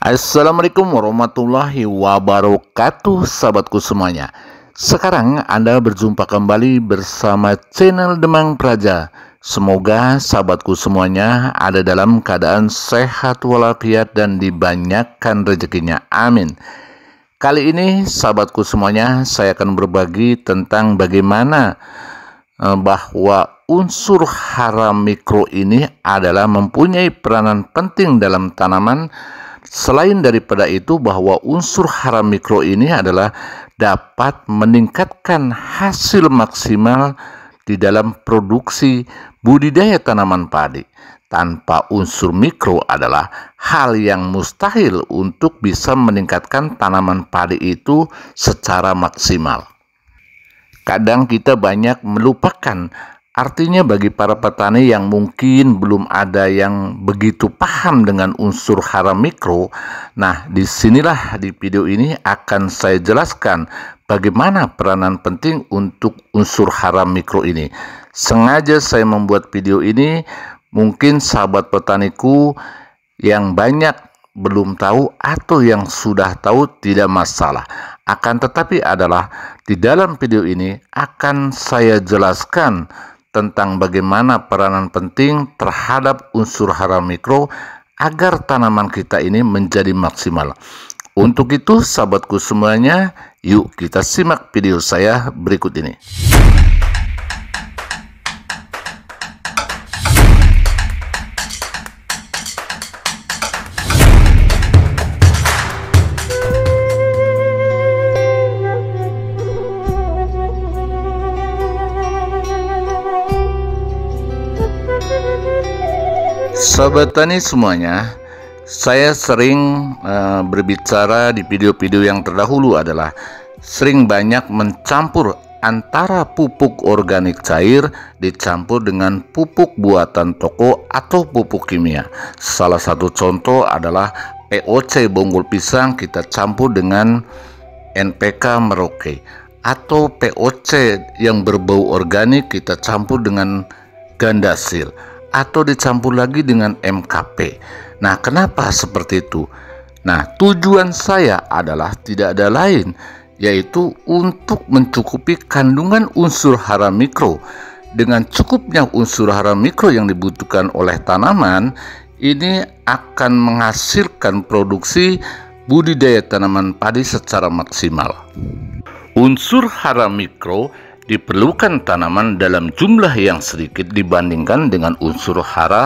Assalamualaikum warahmatullahi wabarakatuh, sahabatku semuanya. Sekarang Anda berjumpa kembali bersama channel Demang Praja. Semoga sahabatku semuanya ada dalam keadaan sehat walafiat dan dibanyakkan rezekinya. Amin. Kali ini sahabatku semuanya, saya akan berbagi tentang bagaimana bahwa unsur hara mikro ini adalah mempunyai peranan penting dalam tanaman. Selain daripada itu, bahwa unsur hara mikro ini adalah dapat meningkatkan hasil maksimal di dalam produksi budidaya tanaman padi. Tanpa unsur mikro adalah hal yang mustahil untuk bisa meningkatkan tanaman padi itu secara maksimal. Kadang kita banyak melupakan. Artinya bagi para petani yang mungkin belum ada yang begitu paham dengan unsur hara mikro, nah disinilah di video ini akan saya jelaskan bagaimana peranan penting untuk unsur hara mikro ini. Sengaja saya membuat video ini, mungkin sahabat petaniku yang banyak belum tahu atau yang sudah tahu tidak masalah. Akan tetapi adalah di dalam video ini akan saya jelaskan tentang bagaimana peranan penting terhadap unsur hara mikro agar tanaman kita ini menjadi maksimal. Untuk itu sahabatku semuanya, yuk kita simak video saya berikut ini. Sahabat tani semuanya, saya sering berbicara di video-video yang terdahulu adalah sering banyak mencampur antara pupuk organik cair dicampur dengan pupuk buatan toko atau pupuk kimia. Salah satu contoh adalah POC bonggol pisang kita campur dengan NPK Merauke, atau POC yang berbau organik kita campur dengan Gandasil, atau dicampur lagi dengan MKP. Nah, kenapa seperti itu? Nah, tujuan saya adalah tidak ada lain, yaitu untuk mencukupi kandungan unsur hara mikro. Dengan cukupnya unsur hara mikro yang dibutuhkan oleh tanaman, ini akan menghasilkan produksi budidaya tanaman padi secara maksimal. Unsur hara mikro diperlukan tanaman dalam jumlah yang sedikit dibandingkan dengan unsur hara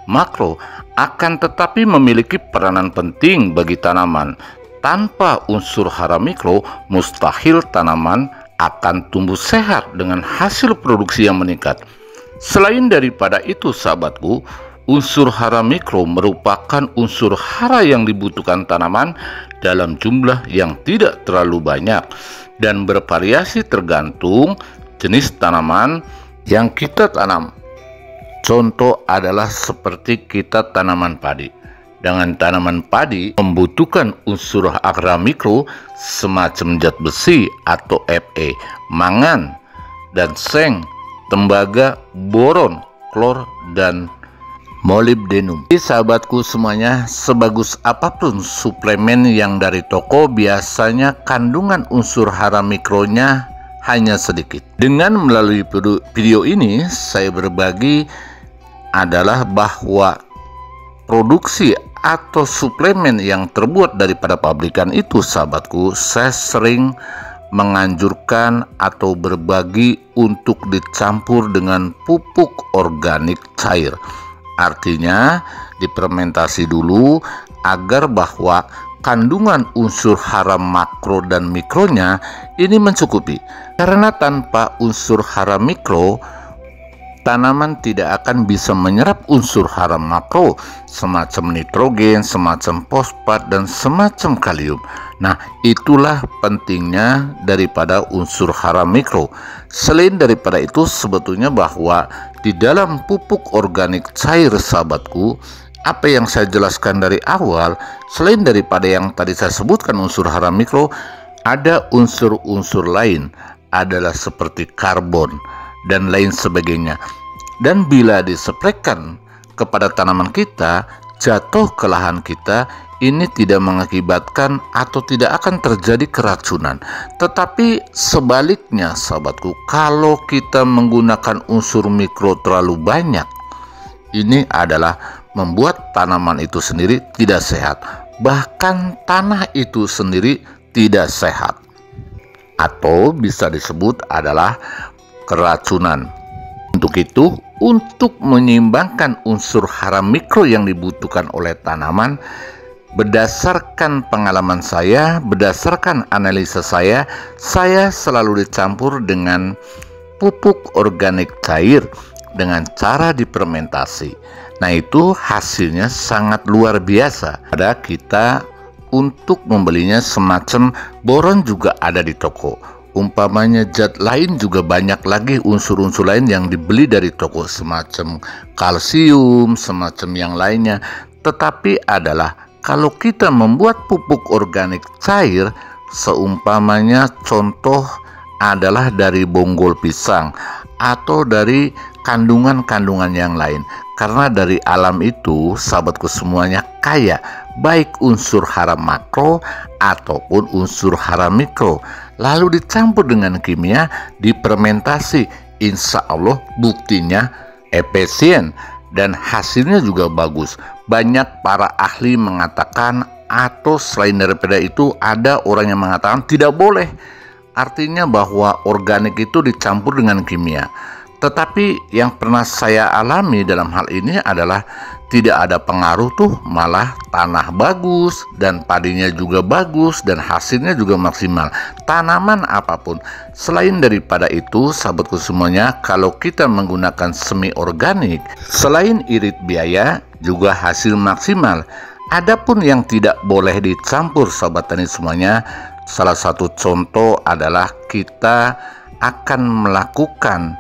makro, akan tetapi memiliki peranan penting bagi tanaman. Tanpa unsur hara mikro, mustahil tanaman akan tumbuh sehat dengan hasil produksi yang meningkat. Selain daripada itu sahabatku, unsur hara mikro merupakan unsur hara yang dibutuhkan tanaman dalam jumlah yang tidak terlalu banyak dan bervariasi tergantung jenis tanaman yang kita tanam. Contoh adalah seperti kita tanaman padi. Dengan tanaman padi membutuhkan unsur hara mikro semacam zat besi atau Fe, mangan, dan seng, tembaga, boron, klor, dan molybdenum. Jadi sahabatku semuanya, sebagus apapun suplemen yang dari toko, biasanya kandungan unsur hara mikronya hanya sedikit. Dengan melalui video ini saya berbagi adalah bahwa produksi atau suplemen yang terbuat daripada pabrikan itu sahabatku, saya sering menganjurkan atau berbagi untuk dicampur dengan pupuk organik cair. Artinya difermentasi dulu agar bahwa kandungan unsur hara makro dan mikronya ini mencukupi. Karena tanpa unsur hara mikro, tanaman tidak akan bisa menyerap unsur hara makro semacam nitrogen, semacam fosfat, dan semacam kalium. Nah, itulah pentingnya daripada unsur hara mikro. Selain daripada itu, sebetulnya bahwa di dalam pupuk organik cair sahabatku, apa yang saya jelaskan dari awal, selain daripada yang tadi saya sebutkan unsur hara mikro, ada unsur-unsur lain, adalah seperti karbon dan lain sebagainya. Dan bila dispraykan kepada tanaman kita, jatuh ke lahan kita, ini tidak mengakibatkan atau tidak akan terjadi keracunan. Tetapi sebaliknya sahabatku, kalau kita menggunakan unsur mikro terlalu banyak, ini adalah membuat tanaman itu sendiri tidak sehat. Bahkan tanah itu sendiri tidak sehat. Atau bisa disebut adalah keracunan. Untuk itu, untuk menyeimbangkan unsur hara mikro yang dibutuhkan oleh tanaman, berdasarkan pengalaman saya, berdasarkan analisa saya selalu dicampur dengan pupuk organik cair dengan cara difermentasi. Nah, itu hasilnya sangat luar biasa. Ada kita untuk membelinya semacam boron juga ada di toko. Umpamanya zat lain juga banyak lagi unsur-unsur lain yang dibeli dari toko, semacam kalsium, semacam yang lainnya. Tetapi adalah kalau kita membuat pupuk organik cair, seumpamanya contoh adalah dari bonggol pisang atau dari kandungan-kandungan yang lain. Karena dari alam itu, sahabatku semuanya kaya, baik unsur hara makro ataupun unsur hara mikro. Lalu dicampur dengan kimia, difermentasi. Insya Allah buktinya efisien dan hasilnya juga bagus. Banyak para ahli mengatakan, atau selain daripada itu ada orang yang mengatakan tidak boleh. Artinya bahwa organik itu dicampur dengan kimia. Tetapi yang pernah saya alami dalam hal ini adalah tidak ada pengaruh tuh, malah tanah bagus dan padinya juga bagus dan hasilnya juga maksimal. Tanaman apapun. Selain daripada itu, sahabatku semuanya, kalau kita menggunakan semi organik, selain irit biaya, juga hasil maksimal. Adapun yang tidak boleh dicampur, sahabat tani semuanya, salah satu contoh adalah kita akan melakukan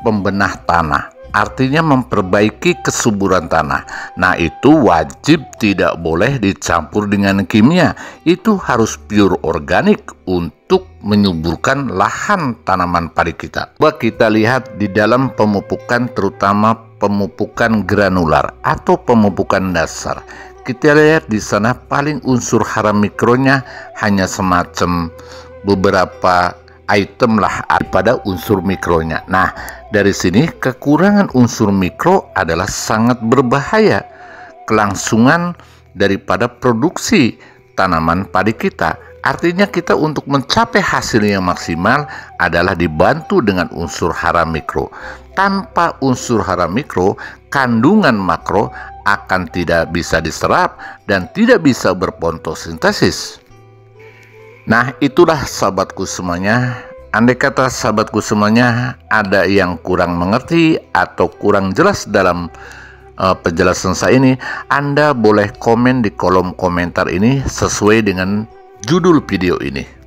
pembenah tanah, artinya memperbaiki kesuburan tanah. Nah, itu wajib tidak boleh dicampur dengan kimia. Itu harus pure organik untuk menyuburkan lahan tanaman padi kita. Coba kita lihat di dalam pemupukan, terutama pemupukan granular atau pemupukan dasar. Kita lihat di sana paling unsur hara mikronya hanya semacam beberapa item lah pada unsur mikronya. Nah, dari sini kekurangan unsur mikro adalah sangat berbahaya kelangsungan daripada produksi tanaman padi kita. Artinya kita untuk mencapai hasil yang maksimal adalah dibantu dengan unsur hara mikro. Tanpa unsur hara mikro, kandungan makro akan tidak bisa diserap dan tidak bisa berfotosintesis. Nah, itulah sahabatku semuanya. Andai kata sahabatku semuanya ada yang kurang mengerti atau kurang jelas dalam penjelasan saya ini, Anda boleh komen di kolom komentar ini sesuai dengan judul video ini.